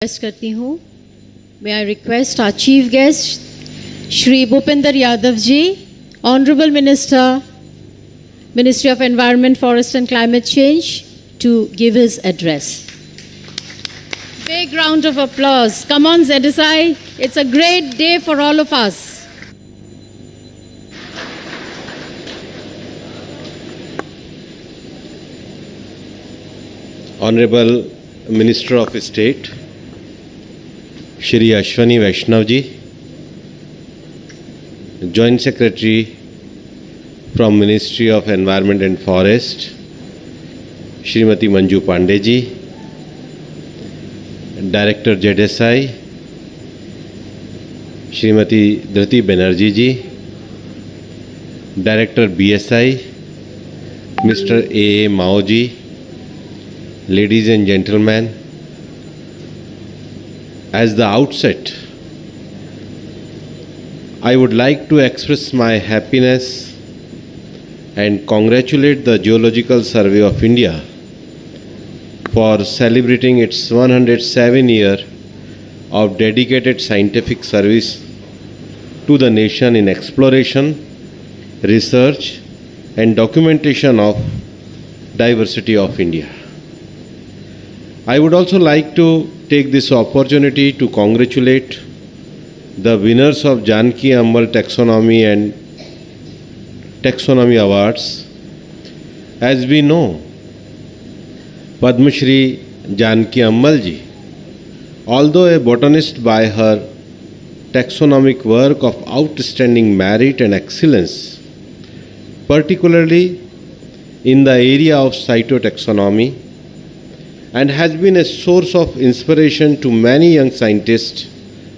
Request करती हूँ. May I request our chief guest, Shri Bhupender Yadav ji, Honorable Minister, Ministry of Environment, Forest and Climate Change, to give his address. Big round of applause. Come on, ZSI. It's a great day for all of us. Honorable Minister of State, Shri 🏐📫📕 Joint Secretary from Ministry of Environment and Forest, Srimati Manju Pandey ji, Director ZSI, Srimati Dhriti Banerjee ji, Director BSI, Mr. A. Mao ji, ladies and gentlemen, at the outset, I would like to express my happiness and congratulate the Geological Survey of India for celebrating its 107 year of dedicated scientific service to the nation in exploration, research and documentation of diversity of India. I would also like to take this opportunity to congratulate the winners of 𝐴𝐵𝐻𝐻𝐿 Taxonomy and Taxonomy Awards. As we know, Padma Shri 𝐴𝐵𝐻𝐿 ji, although a botanist by her taxonomic work of outstanding merit and excellence, particularly in the area of cytotaxonomy, and has been a source of inspiration to many young scientists,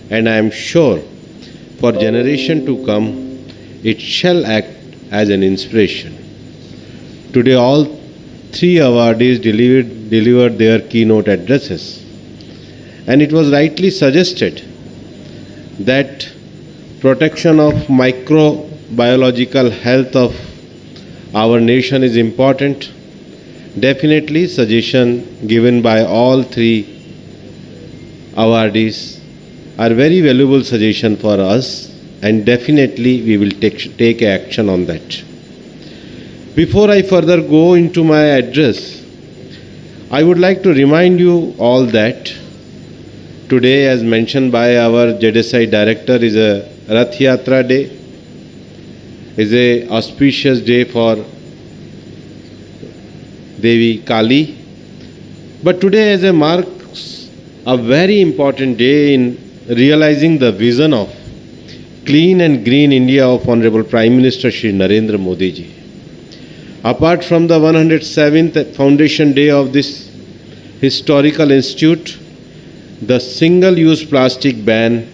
and I am sure for generation to come it shall act as an inspiration. Today all three awardees delivered their keynote addresses, and it was rightly suggested that protection of microbiological health of our nation is important. Definitely, suggestion given by all three awardees are very valuable suggestion for us, and definitely we will take action on that. Before I further go into my address, I would like to remind you all that today, as mentioned by our ZSI director, is a Rath Yatra day, is a auspicious day for Devi Kali. But today as a marks a very important day in realizing the vision of clean and green India of Honorable Prime Minister Shri Narendra Modi ji. Apart from the 107th foundation day of this historical institute, the single-use plastic ban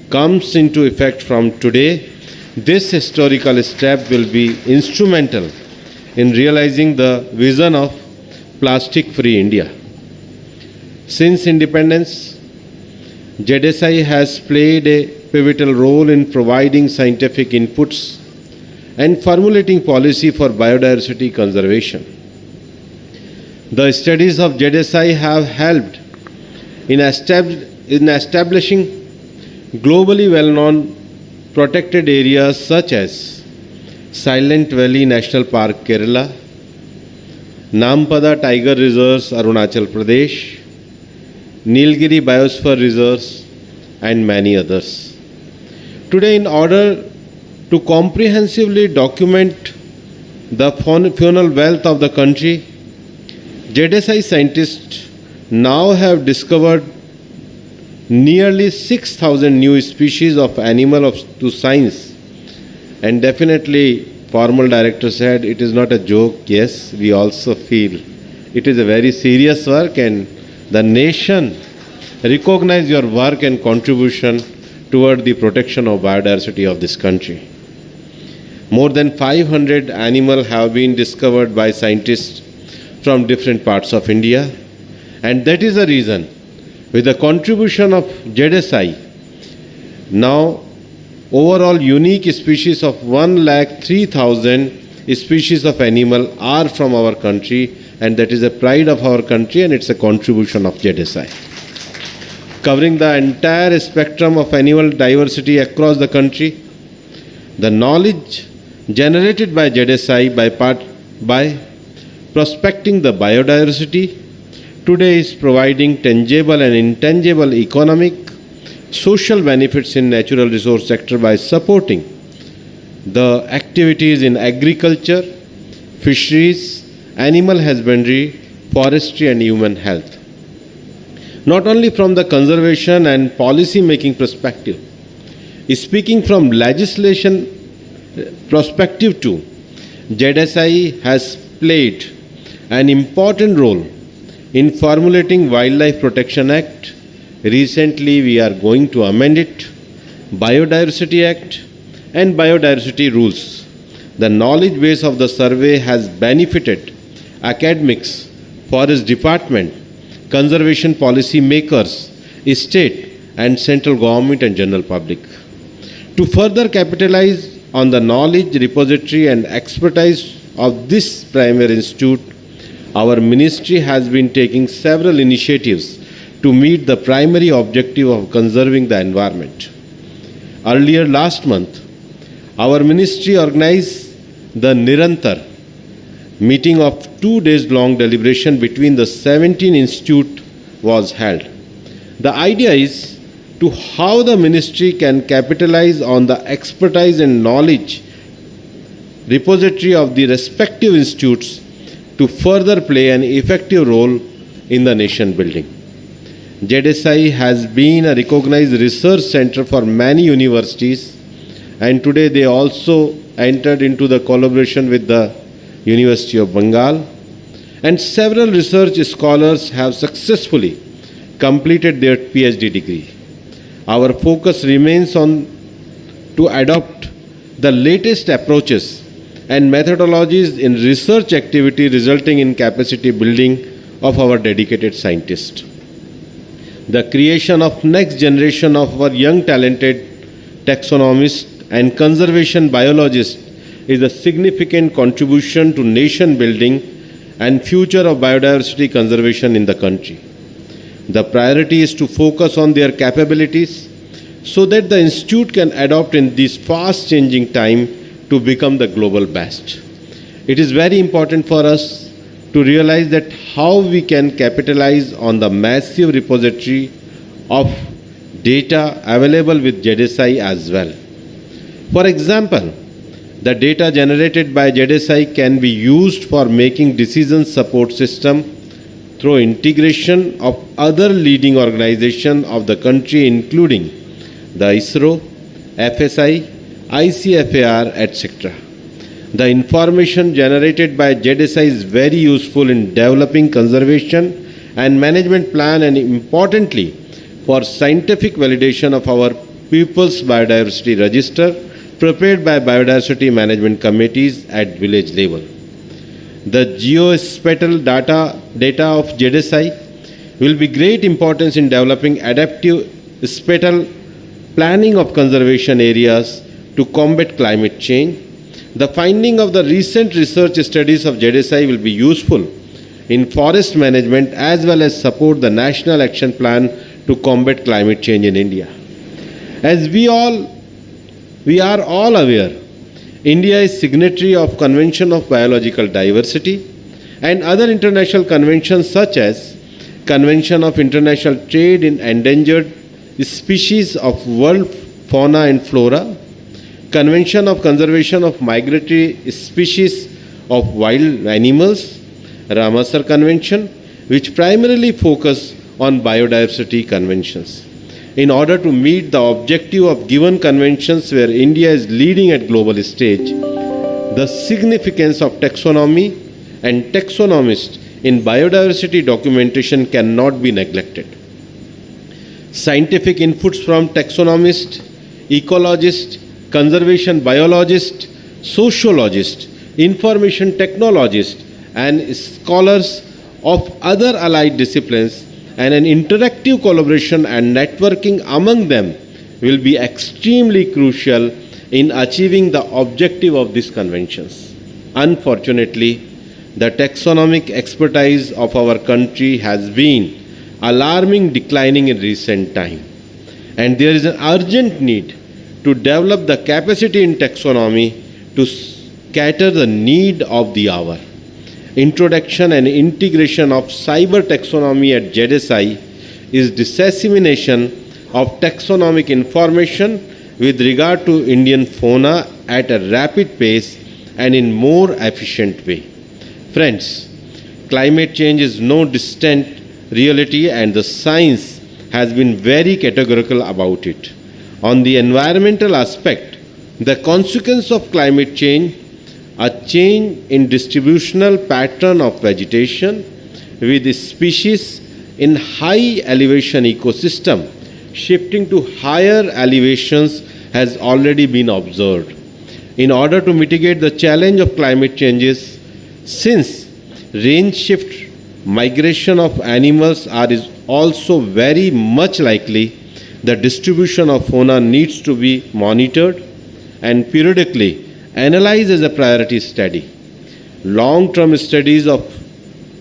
comes into effect from today. This historical step will be instrumental in realizing the vision of plastic-free India. Since independence, ZSI has played a pivotal role in providing scientific inputs and formulating policy for biodiversity conservation. The studies of ZSI have helped in establishing globally well-known protected areas such as Silent Valley National Park, Kerala, Nampada Tiger Reserves, Arunachal Pradesh, Nilgiri Biosphere Reserves, and many others. Today, in order to comprehensively document the faunal wealth of the country, ZSI scientists now have discovered nearly 6,000 new species of animal to science. And definitely, formal director said it is not a joke. Yes, we also feel it is a very serious work, and the nation recognize your work and contribution toward the protection of biodiversity of this country. More than 500 animals have been discovered by scientists from different parts of India, and that is the reason, with the contribution of ZSI, now overall unique species of 103,000 species of animal are from our country, and that is a pride of our country, and it's a contribution of ZSI. covering the entire spectrum of animal diversity across the country. The knowledge generated by ZSI by prospecting the biodiversity today is providing tangible and intangible economic, social benefits in natural resource sector by supporting the activities in agriculture, fisheries, animal husbandry, forestry and human health. Not only from the conservation and policy making perspective, speaking from legislation perspective too, ZSI has played an important role in formulating Wildlife Protection Act. Recently we are going to amend it, Biodiversity Act and Biodiversity Rules. The knowledge base of the survey has benefited academics, forest department, conservation policy makers, state and central government and general public. To further capitalize on the knowledge repository and expertise of this primary institute, our ministry has been taking several initiatives to meet the primary objective of conserving the environment. Earlier last month, our ministry organized the Nirantar meeting of 2 days long deliberation between the 17 institute was held. The idea is to how the ministry can capitalize on the expertise and knowledge repository of the respective institutes to further play an effective role in the nation building. ZSI has been a recognized research center for many universities, and today they also entered into the collaboration with the University of Bengal, and several research scholars have successfully completed their PhD degree. Our focus remains on to adopt the latest approaches and methodologies in research activity resulting in capacity building of our dedicated scientists. The creation of next generation of our young talented taxonomists and conservation biologists is a significant contribution to nation building and future of biodiversity conservation in the country. The priority is to focus on their capabilities so that the institute can adapt in this fast changing time to become the global best. It is very important for us to realize that how we can capitalize on the massive repository of data available with ZSI as well. For example, the data generated by ZSI can be used for making decision support system through integration of other leading organizations of the country, including the ISRO, FSI, ICFAR, etc. The information generated by ZSI is very useful in developing conservation and management plan, and importantly for scientific validation of our People's Biodiversity Register prepared by biodiversity management committees at village level. The geospatial data of ZSI will be great importance in developing adaptive spatial planning of conservation areas to combat climate change. The finding of the recent research studies of ZSI will be useful in forest management as well as support the National Action Plan to combat climate change in India. As we are all aware, India is signatory of Convention of Biological Diversity and other international conventions such as Convention of International Trade in Endangered Species of World Fauna and Flora, Convention of Conservation of Migratory Species of Wild Animals, Ramsar Convention, which primarily focus on biodiversity conventions. In order to meet the objective of given conventions where India is leading at global stage, the significance of taxonomy and taxonomists in biodiversity documentation cannot be neglected. Scientific inputs from taxonomists, ecologists, conservation biologists, sociologists, information technologists, and scholars of other allied disciplines, and an interactive collaboration and networking among them will be extremely crucial in achieving the objective of these conventions. Unfortunately, the taxonomic expertise of our country has been alarming declining in recent time. And there is an urgent need to develop the capacity in taxonomy to cater the need of the hour. Introduction and integration of cyber taxonomy at ZSI is dissemination of taxonomic information with regard to Indian fauna at a rapid pace and in more efficient way. Friends, climate change is no distant reality and the science has been very categorical about it. On the environmental aspect, the consequence of climate change, a change in distributional pattern of vegetation with species in high elevation ecosystem shifting to higher elevations has already been observed. In order to mitigate the challenge of climate changes, since range shift migration of animals is also very much likely, the distribution of fauna needs to be monitored and periodically analyzed as a priority study. Long-term studies of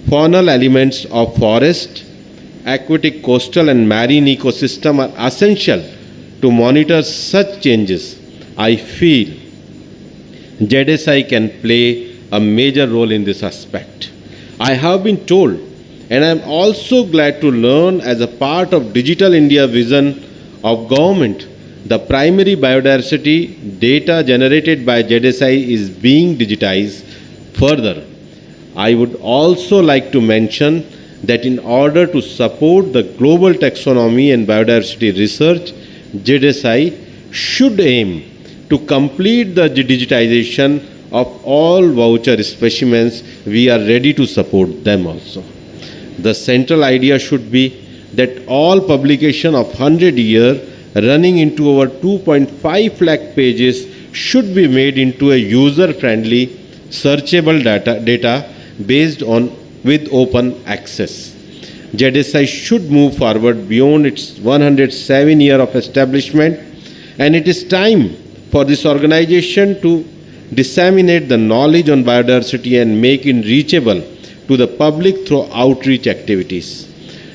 faunal elements of forest, aquatic, coastal and marine ecosystem are essential to monitor such changes. I feel ZSI can play a major role in this aspect. I have been told, and I am also glad to learn as a part of Digital India vision of government, the primary biodiversity data generated by ZSI is being digitized further. I would also like to mention that in order to support the global taxonomy and biodiversity research, ZSI should aim to complete the digitization of all voucher specimens. We are ready to support them also. The central idea should be that all publication of 100-year running into over 2.5 lakh pages should be made into a user-friendly, searchable data based on with open access. ZSI should move forward beyond its 107 years of establishment, and it is time for this organization to disseminate the knowledge on biodiversity and make it reachable to the public through outreach activities.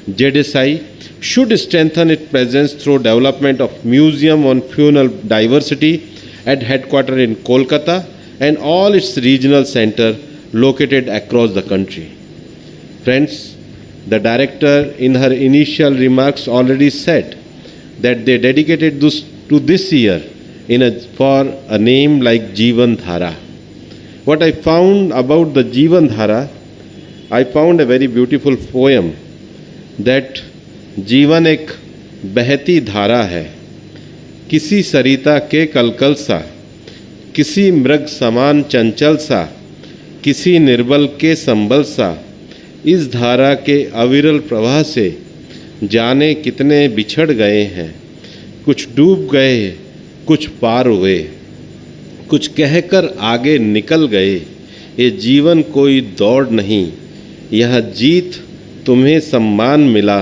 ZSI should strengthen its presence through development of museum on faunal diversity at headquarters in Kolkata and all its regional centers located across the country. Friends, the director in her initial remarks already said that they dedicated this to this year for a name like Jeevan Dhara. What I found about the Jeevan Dhara, I found a very beautiful poem that जीवन एक बहती धारा है, किसी सरिता के कलकल सा, किसी मृग समान चंचल सा, किसी निर्बल के संबल सा, इस धारा के अविरल प्रवाह से जाने कितने बिछड़ गए हैं, कुछ डूब गए, कुछ पार हुए, कुछ कहकर आगे निकल गए, ये जीवन कोई दौड़ नहीं, यह जीत तुम्हें सम्मान मिला,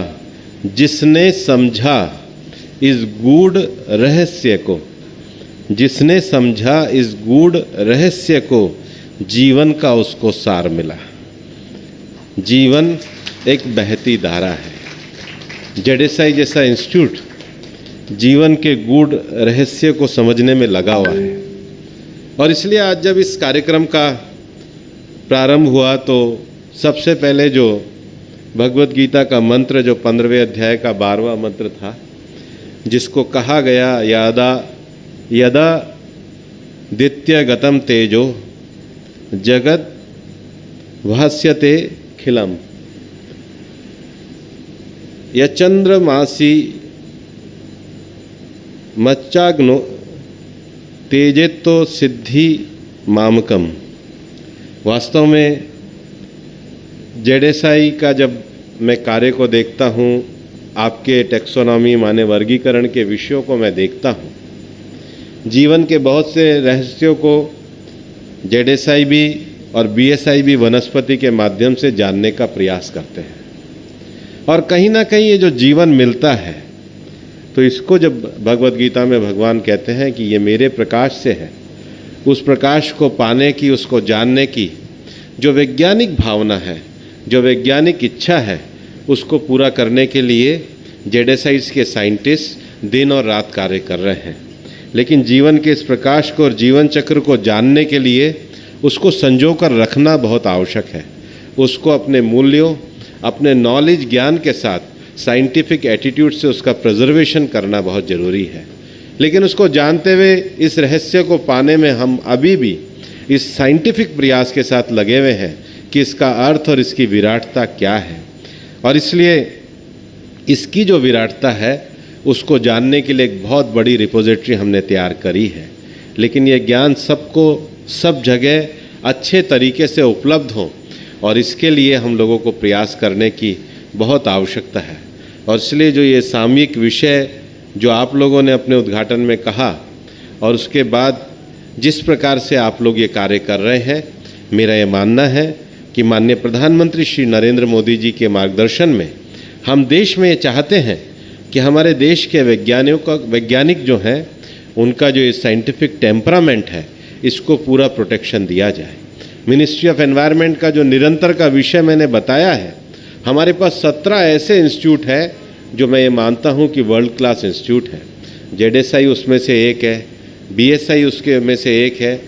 जिसने समझा इस गूढ़ रहस्य को, जिसने समझा इस गूढ़ रहस्य को, जीवन का उसको सार मिला। जीवन एक बहती धारा है। ZSI जैसा इंस्टीट्यूट जीवन के गूढ़ रहस्य को समझने में लगा हुआ है, और इसलिए आज जब इस कार्यक्रम का प्रारंभ हुआ तो सबसे पहले जो भगवत गीता का मंत्र, जो 15वें अध्याय का 12वां मंत्र था, जिसको कहा गया यदा दित्य गतम तेजो जगत भास्यते खिलम, यचंद्रमासी मच्चाग्नो तेजेत्तो सिद्धि मामकम। वास्तव में ZSI का जब मैं कार्य को देखता हूँ, आपके टैक्सोनॉमी माने वर्गीकरण के विषयों को मैं देखता हूँ, जीवन के बहुत से रहस्यों को ZSI भी और BSI भी वनस्पति के माध्यम से जानने का प्रयास करते हैं। और कहीं ना कहीं ये जो जीवन मिलता है, तो इसको जब भगवत गीता में भगवान कहते हैं कि ये मेरे प्रकाश से है, उस प्रकाश को पाने की, उसको जानने की जो वैज्ञानिक भावना है, जो वैज्ञानिक इच्छा है, उसको पूरा करने के लिए ZSI के साइंटिस्ट दिन और रात कार्य कर रहे हैं। लेकिन जीवन के इस प्रकाश को और जीवन चक्र को जानने के लिए उसको संजो कर रखना बहुत आवश्यक है। उसको अपने मूल्यों, अपने नॉलेज ज्ञान के साथ साइंटिफिक एटीट्यूड से उसका प्रिजर्वेशन करना बहुत ज़रूरी है। लेकिन उसको जानते हुए इस रहस्य को पाने में हम अभी भी इस साइंटिफिक प्रयास के साथ लगे हुए हैं कि इसका अर्थ और इसकी विराटता क्या है, और इसलिए इसकी जो विराटता है उसको जानने के लिए एक बहुत बड़ी रिपोजिटरी हमने तैयार करी है। लेकिन ये ज्ञान सबको सब जगह अच्छे तरीके से उपलब्ध हो, और इसके लिए हम लोगों को प्रयास करने की बहुत आवश्यकता है। और इसलिए जो ये सामयिक विषय जो आप लोगों ने अपने उद्घाटन में कहा, और उसके बाद जिस प्रकार से आप लोग ये कार्य कर रहे हैं, मेरा ये मानना है कि माननीय प्रधानमंत्री श्री नरेंद्र मोदी जी के मार्गदर्शन में हम देश में ये चाहते हैं कि हमारे देश के वैज्ञानिक जो हैं उनका जो ये साइंटिफिक टेम्परामेंट है इसको पूरा प्रोटेक्शन दिया जाए। मिनिस्ट्री ऑफ एनवायरनमेंट का जो निरंतर का विषय मैंने बताया है, हमारे पास 17 ऐसे इंस्टीट्यूट हैं जो मैं ये मानता हूँ कि वर्ल्ड क्लास इंस्टीट्यूट है। ZSI उसमें से एक है, BSI उसके में से एक है,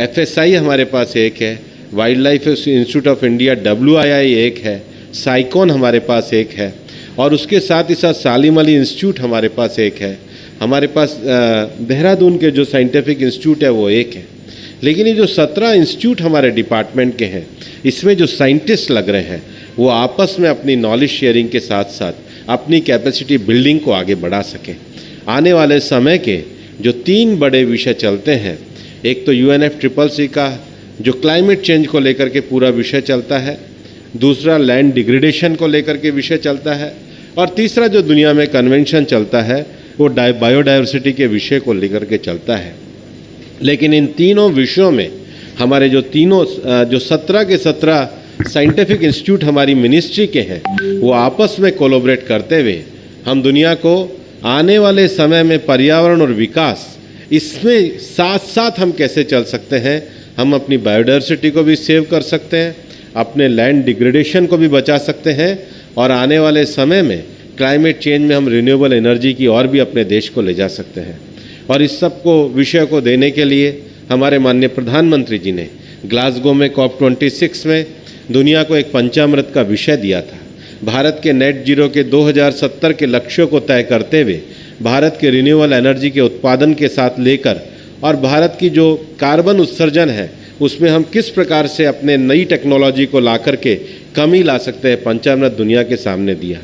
FSI हमारे पास एक है, wild life institute of India WII एक है, साइकोन हमारे पास एक है, और उसके साथ ही साथ सालिम अली इंस्टीट्यूट हमारे पास एक है, हमारे पास देहरादून के जो साइंटिफिक इंस्टीट्यूट है वो एक है। लेकिन ये जो 17 इंस्टीट्यूट हमारे डिपार्टमेंट के हैं, इसमें जो साइंटिस्ट लग रहे हैं वो आपस में अपनी नॉलेज शेयरिंग के साथ साथ अपनी कैपेसिटी बिल्डिंग को आगे बढ़ा सकें। आने वाले समय के जो 3 बड़े विषय चलते हैं, एक तो UNFCCC का जो क्लाइमेट चेंज को लेकर के पूरा विषय चलता है, दूसरा लैंड डिग्रेडेशन को लेकर के विषय चलता है, और तीसरा जो दुनिया में कन्वेंशन चलता है वो बायोडाइवर्सिटी के विषय को लेकर के चलता है। लेकिन इन तीनों विषयों में हमारे जो 17 के 17 साइंटिफिक इंस्टीट्यूट हमारी मिनिस्ट्री के हैं, वो आपस में कोलैबोरेट करते हुए हम दुनिया को आने वाले समय में पर्यावरण और विकास, इसमें साथ साथ हम कैसे चल सकते हैं। हम अपनी बायोडाइवर्सिटी को भी सेव कर सकते हैं, अपने लैंड डिग्रेडेशन को भी बचा सकते हैं, और आने वाले समय में क्लाइमेट चेंज में हम रिन्यूएबल एनर्जी की और भी अपने देश को ले जा सकते हैं। और इस सब को विषय को देने के लिए हमारे माननीय प्रधानमंत्री जी ने ग्लासगो में COP26 में दुनिया को एक पंचामृत का विषय दिया था। भारत के नेट जीरो के 2070 के लक्ष्यों को तय करते हुए भारत के रिन्यूएबल एनर्जी के उत्पादन के साथ लेकर, और भारत की जो कार्बन उत्सर्जन है उसमें हम किस प्रकार से अपने नई टेक्नोलॉजी को ला करके कमी ला सकते हैं, पंचामृत दुनिया के सामने दिया।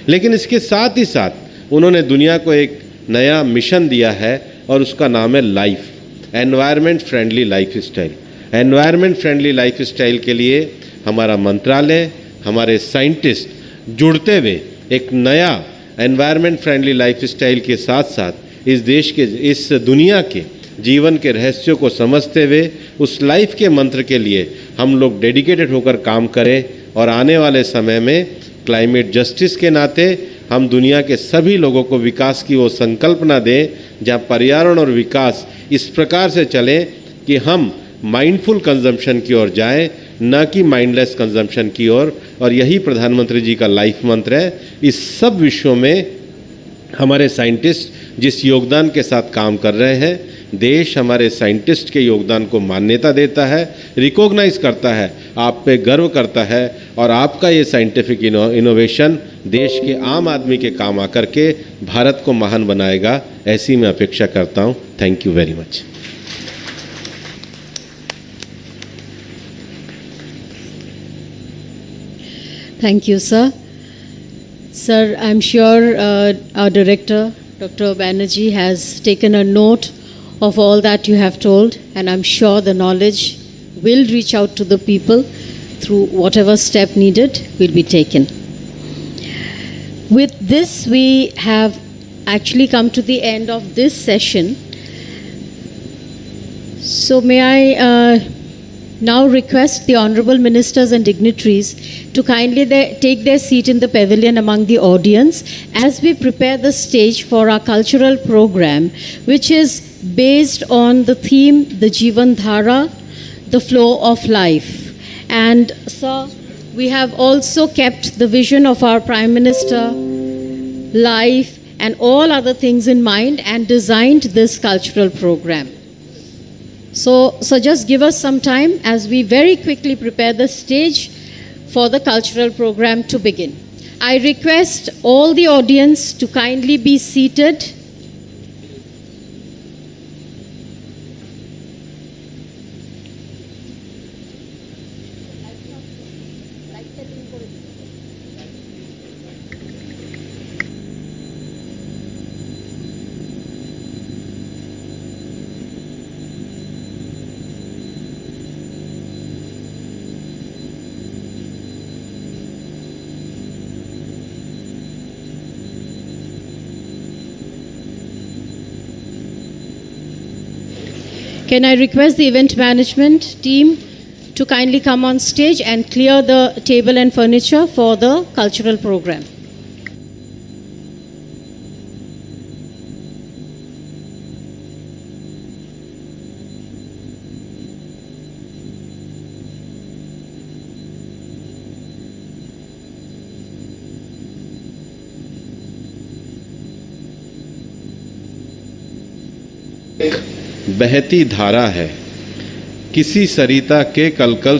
लेकिन इसके साथ ही साथ उन्होंने दुनिया को एक नया मिशन दिया है, और उसका नाम है life, environment friendly life style. Environment friendly life style के लिए हमारा मंत्रालय, हमारे साइंटिस्ट जुड़ते हुए एक नया एनवायरनमेंट फ्रेंडली लाइफ स्टाइल के साथ साथ इस देश के, इस दुनिया के जीवन के रहस्यों को समझते हुए उस लाइफ के मंत्र के लिए हम लोग डेडिकेटेड होकर काम करें, और आने वाले समय में क्लाइमेट जस्टिस के नाते हम दुनिया के सभी लोगों को विकास की वो संकल्पना दें जहाँ पर्यावरण और विकास इस प्रकार से चले कि हम माइंडफुल कंजम्पशन की ओर जाएं, न कि माइंडलेस कंजम्पशन की ओर। और यही प्रधानमंत्री जी का लाइफ मंत्र है। इस सब विषयों में हमारे साइंटिस्ट जिस योगदान के साथ काम कर रहे हैं, देश हमारे साइंटिस्ट के योगदान को मान्यता देता है, रिकॉग्नाइज करता है, आप पे गर्व करता है, और आपका ये साइंटिफिक इनोवेशन देश के आम आदमी के काम आकर के भारत को महान बनाएगा, ऐसी मैं अपेक्षा करता हूँ। Thank you very much. Thank you, sir. Sir, I'm sure our director, Dr. Banerjee, has taken a note of all that you have told, and I'm sure the knowledge will reach out to the people through whatever step needed will be taken. With this, we have actually come to the end of this session. So may I now request the honorable ministers and dignitaries to kindly take their seat in the pavilion among the audience as we prepare the stage for our cultural program, which is based on the theme, the Jeevan Dhara, the flow of life. And sir, We have also kept the vision of our Prime Minister, life, and all other things in mind and designed this cultural program. So just give us some time as we very quickly prepare the stage for the cultural program to begin. I request all the audience to kindly be seated. Can I request the event management team to kindly come on stage and clear the table and furniture for the cultural program? बहती धारा है, किसी सरिता के कलकल